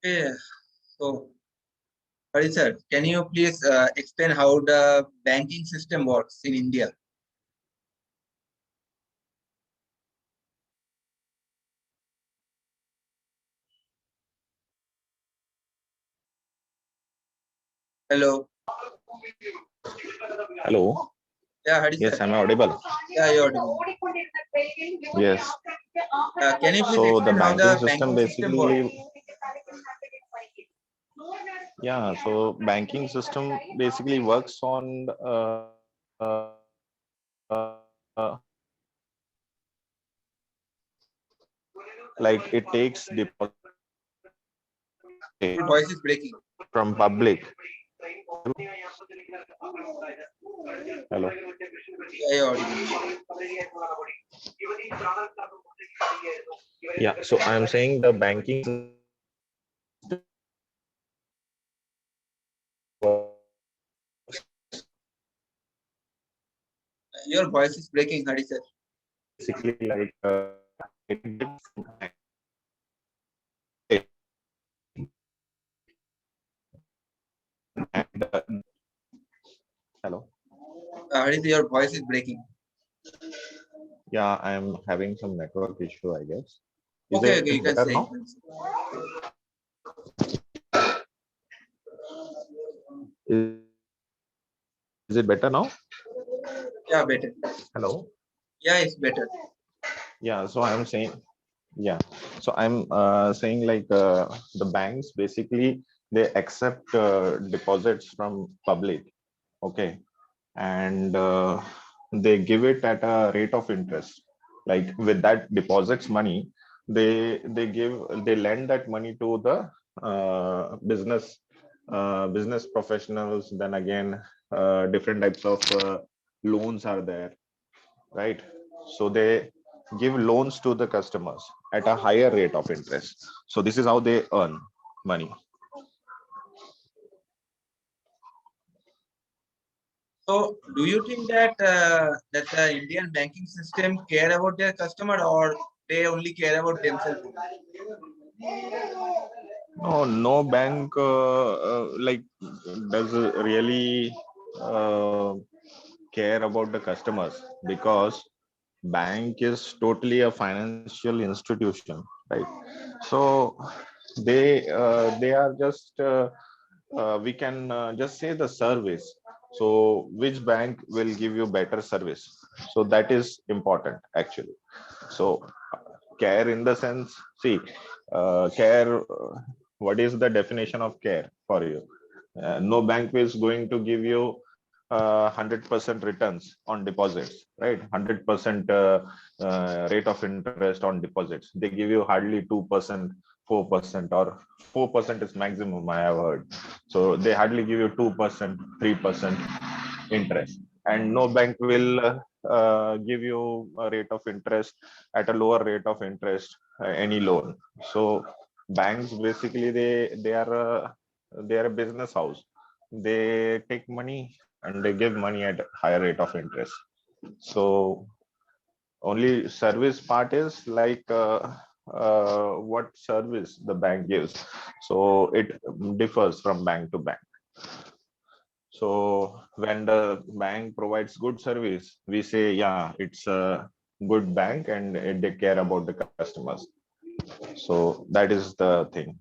Okay, so, Hari sir, can you please explain how the banking system works in India? Hello. Hello. Yeah, Hari Yes, sir. am I audible? Yeah, you're audible. Yes. Can you please So the explain how banking the system banking system works? basically, yeah. So banking system basically works on like it takes deposit Your voice is breaking. from public. Hello. Yeah, you're audible. Yeah. So I am saying the banking system Your voice is breaking, Hari sir. basically like and, hello. Hari sir, your voice is breaking. Yeah, I am having some network issue, I guess. Is Okay, okay, it you can better say. now? Is it better now? Yeah, better. Hello. Yeah, it's better. Yeah, so I'm saying, yeah. So I'm saying like the banks basically they accept deposits from public, okay, and they give it at a rate of interest. Like with that deposits money, they lend that money to the business professionals. Then again, different types of loans are there, right? So they give loans to the customers at a higher rate of interest. So this is how they earn money. So, do you think that that the Indian banking system care about their customer, or they only care about themselves only? No bank like does really uh, care about the customers, because bank is totally a financial institution, right? So they are just we can just say the service. So which bank will give you better service? So that is important actually. So care in the sense, see, care, what is the definition of care for you? No bank is going to give you 100% returns on deposits, right? 100% rate of interest on deposits. They give you hardly 2%, 4%, or 4% is maximum I have heard. So they hardly give you 2%, 3% interest, and no bank will give you a rate of interest at a lower rate of interest any loan. So banks basically they are a business house. They take money and they give money at higher rate of interest. So only service part is like what service the bank gives. So it differs from bank to bank. So when the bank provides good service, we say, yeah, it's a good bank and they care about the customers. So that is the thing.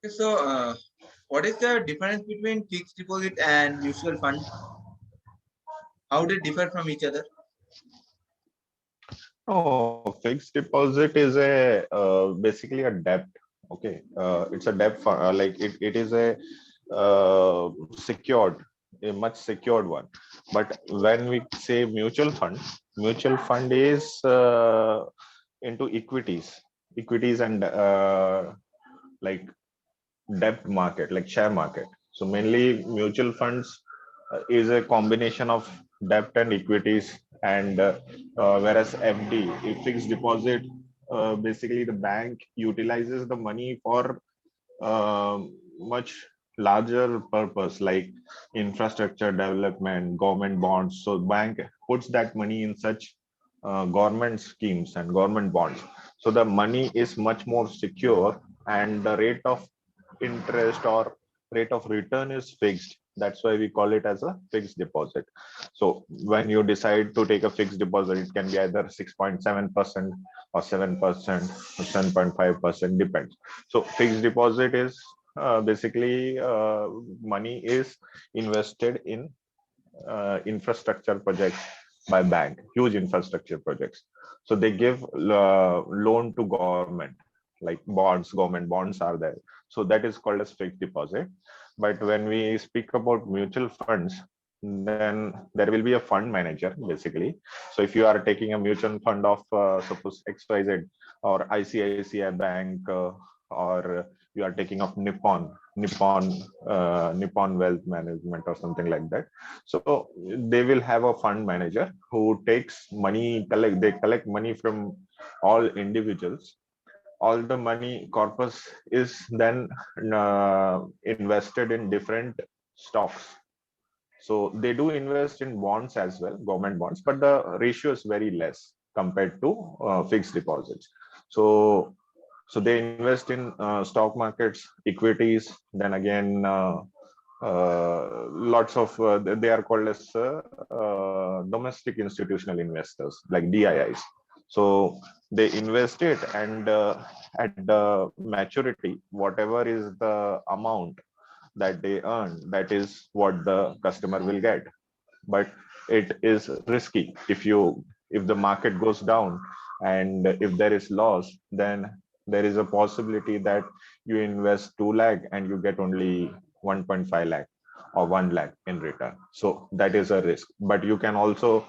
Okay, so, what is the difference between fixed deposit and mutual fund? How they differ from each other? Oh, fixed deposit is a basically a debt. Okay, it's a debt for it is a secured, a much secured one. But when we say mutual fund is into equities and like debt market, like share market. So mainly mutual funds is a combination of debt and equities, and whereas FD, a fixed deposit, basically the bank utilizes the money for much larger purpose like infrastructure development, government bonds. So bank puts that money in such government schemes and government bonds. So the money is much more secure, and the rate of interest or rate of return is fixed. That's why we call it as a fixed deposit. So when you decide to take a fixed deposit, it can be either 6.7% or 7% or 7.5%, depends. So fixed deposit is basically money is invested in infrastructure projects by bank, huge infrastructure projects. So they give loan to government, like bonds, government bonds are there. So that is called as fixed deposit. But when we speak about mutual funds, then there will be a fund manager basically. So if you are taking a mutual fund of suppose XYZ or ICICI Bank, or you are taking of Nippon Wealth Management or something like that. So they will have a fund manager who takes money, they collect money from all individuals. All the money corpus is then invested in different stocks. So they do invest in bonds as well, government bonds, but the ratio is very less compared to fixed deposits. So they invest in stock markets, equities, then again lots of they are called as domestic institutional investors like DIIs. So they invest it, and at the maturity, whatever is the amount that they earn, that is what the customer will get. But it is risky. If the market goes down and if there is loss, then there is a possibility that you invest 2 lakh and you get only 1.5 lakh or 1 lakh in return. So that is a risk, but you can also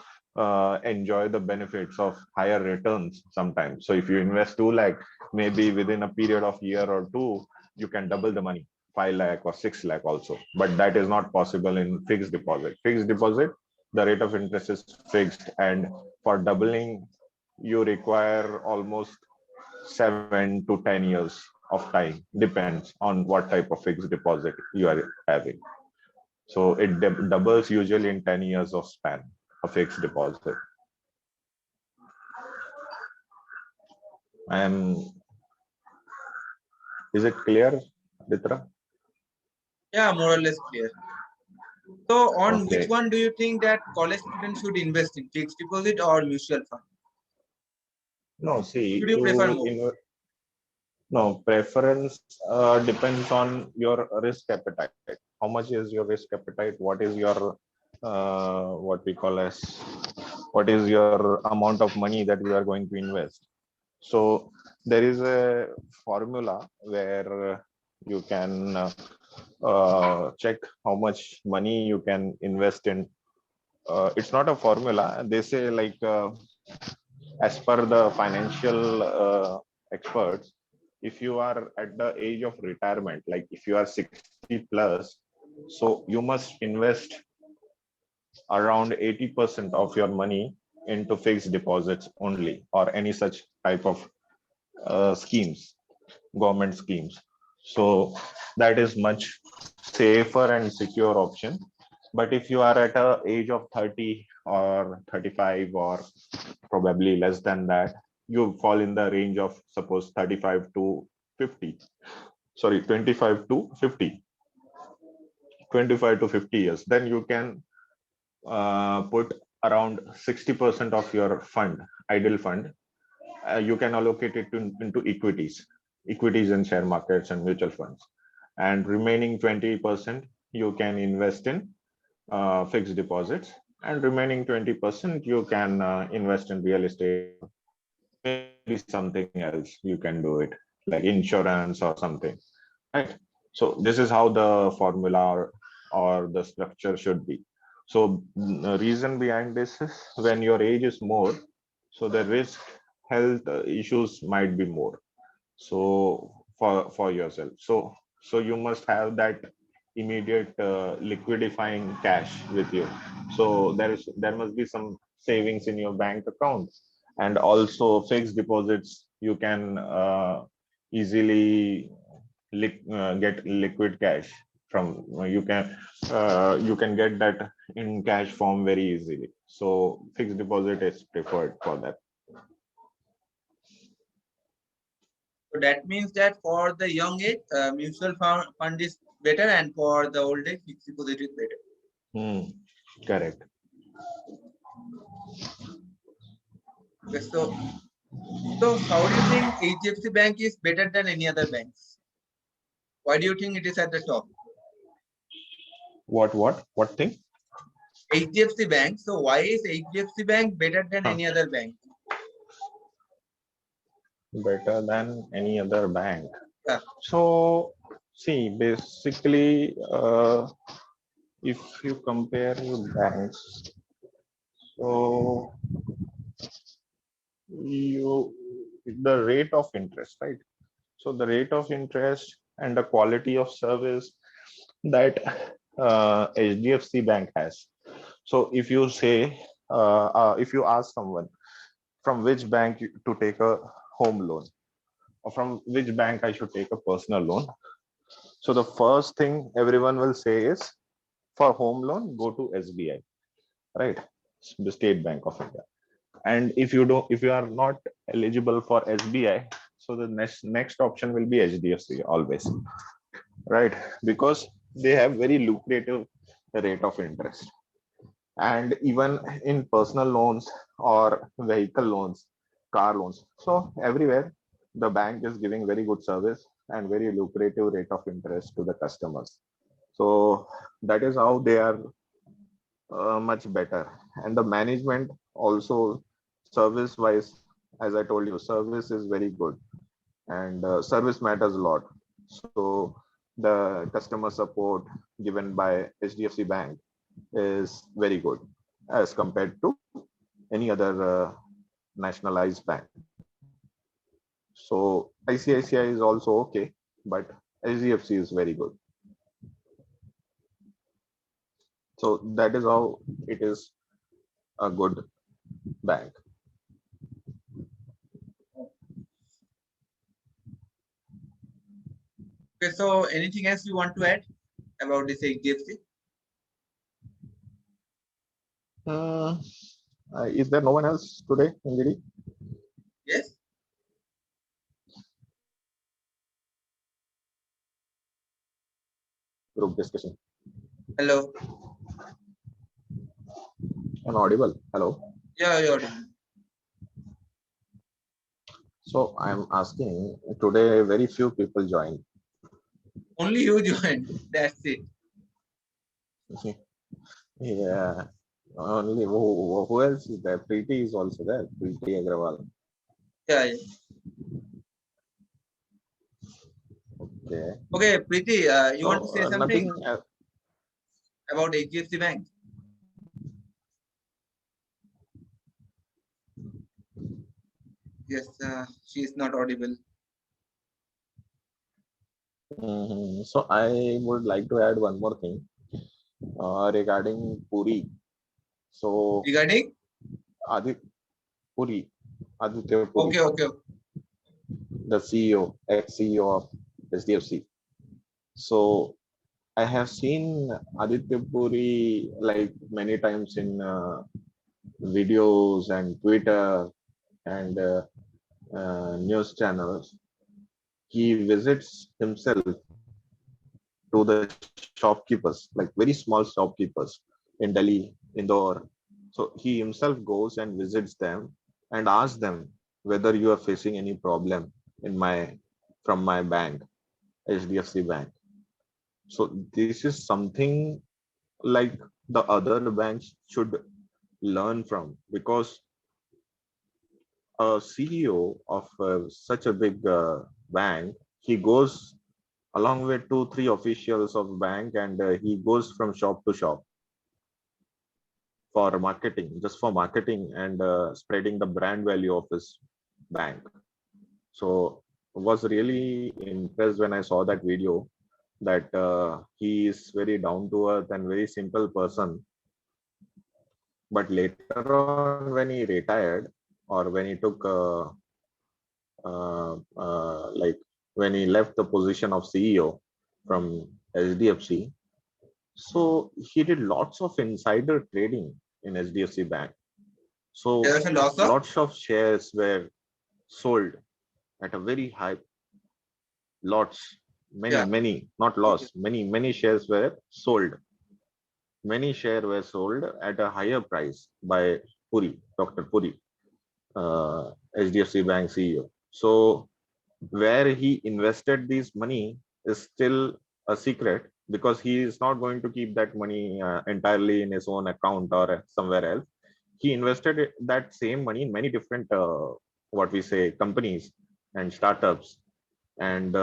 enjoy the benefits of higher returns sometimes. So if you invest 2 lakh, maybe within a period of year or two, you can double the money, 5 lakh or 6 lakh also. But that is not possible in fixed deposit. Fixed deposit, the rate of interest is fixed, and for doubling you require almost 7 to 10 years of time, depends on what type of fixed deposit you are having. So it doubles usually in 10 years of span, a fixed deposit. And is it clear, Ditra? Yeah, more or less clear. So, on which Okay. one do you think that college students should invest in, fixed deposit or mutual fund? No, Which see, would you prefer more? no, preference depends on your risk appetite. How much is your risk appetite? What is your what we call as what is your amount of money that you are going to invest? So there is a formula where you can check how much money you can invest in. It's not a formula. They say like as per the financial experts, if you are at the age of retirement, like if you are 60 plus, so you must invest around 80% of your money into fixed deposits only, or any such type of schemes, government schemes. So that is much safer and secure option. But if you are at a age of 30 or 35 or probably less than that, you fall in the range of suppose 35 to 50, sorry, 25 to 50, 25 to 50 years, then you can put around 60% of your fund, ideal fund, you can allocate it into equities and share markets and mutual funds. And remaining 20% you can invest in fixed deposits, and remaining 20% you can invest in real estate, maybe something else. You can do it like insurance or something, right? So this is how the formula or the structure should be. So the reason behind this is when your age is more, so the risk health issues might be more. So for yourself, so you must have that immediate liquidifying cash with you. So there must be some savings in your bank account, and also fixed deposits you can easily get liquid cash from you can get that in cash form very easily. So fixed deposit is preferred for that. So that means that for the young age, mutual fund is better, and for the old age, fixed deposit is better. Correct. Okay, so how do you think HDFC Bank is better than any other banks? Why do you think it is at the top? What thing? HDFC Bank. So why is HDFC Bank better than Huh. any other bank? Better than any other bank. Yeah. So see, basically, if you compare banks, so you the rate of interest, right? So the rate of interest and the quality of service that HDFC Bank has. So if you say, if you ask someone from which bank to take a home loan, or from which bank I should take a personal loan, so the first thing everyone will say is, for home loan, go to SBI, right? The State Bank of India. And if you are not eligible for SBI, so the next option will be HDFC always, right? Because they have very lucrative rate of interest. And even in personal loans or vehicle loans, car loans, so everywhere the bank is giving very good service and very lucrative rate of interest to the customers. So that is how they are much better. And the management also, service wise, as I told you, service is very good, and service matters a lot. So the customer support given by HDFC Bank is very good as compared to any other nationalized bank. So ICICI is also okay, but HDFC is very good. So that is how it is a good bank. Okay, so anything else you want to add about this HDFC? Uh, is there no one else today, Anjali? Yes. Group discussion. Hello. I'm audible. Hello. Yeah, you're audible. So I'm asking today, very few people joined. Only you joined. That's it. Yeah. Only who else is there? Preeti is also there. Preeti Agrawal. Yeah, yeah. Okay. Okay, Preeti, you want to So say something nothing. about HDFC Bank? Yes, she is not audible. So I would like to add one more thing regarding Puri. So Regarding? Puri, Aditya Puri, Okay, okay. the CEO, ex-CEO of SDFC. So I have seen Aditya Puri like many times in videos and Twitter and news channels. He visits himself to the shopkeepers, like very small shopkeepers in Delhi, Indore. So he himself goes and visits them and asks them whether you are facing any problem in my from my bank, HDFC Bank. So this is something like the other banks should learn from, because a CEO of such a big bank, he goes along with two, three officials of bank, and he goes from shop to shop for marketing, just for marketing and spreading the brand value of his bank. So was really impressed when I saw that video, that he is very down to earth and very simple person. But later on, when he retired, or when he took like when he left the position of CEO from HDFC. So he did lots of insider trading in HDFC Bank. There So was a loss of. lots of shares were sold at a very high, lots, Yeah. not Okay. lost, many shares were sold. Many shares were sold at a higher price by Puri, Dr. Puri, HDFC Bank CEO. So where he invested this money is still a secret because he is not going to keep that money entirely in his own account or somewhere else. He invested that same money in many different what we say companies and startups, and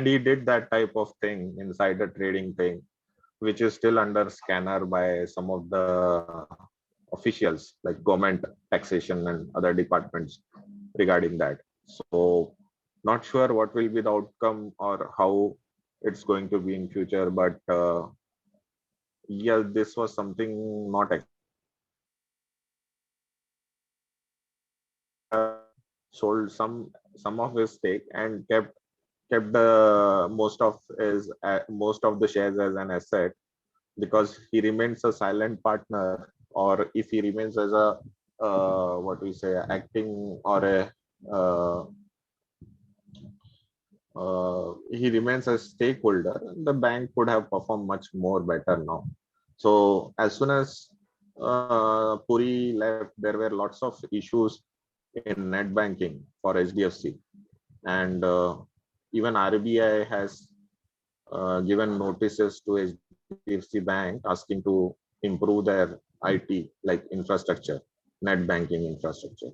he did that type of thing, insider trading thing, which is still under scanner by some of the officials like government, taxation, and other departments regarding that. So not sure what will be the outcome or how it's going to be in future, but yeah, this was something not expected. Sold some of his stake and kept the most of the shares as an asset, because he remains a silent partner, or if he remains as a what we say acting or a uh, he remains a stakeholder, the bank could have performed much more better now. So as soon as Puri left, there were lots of issues in net banking for HDFC, and even RBI has given notices to HDFC Bank asking to improve their IT like infrastructure, net banking infrastructure.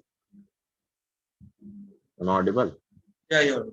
Am I audible? Yeah, you're.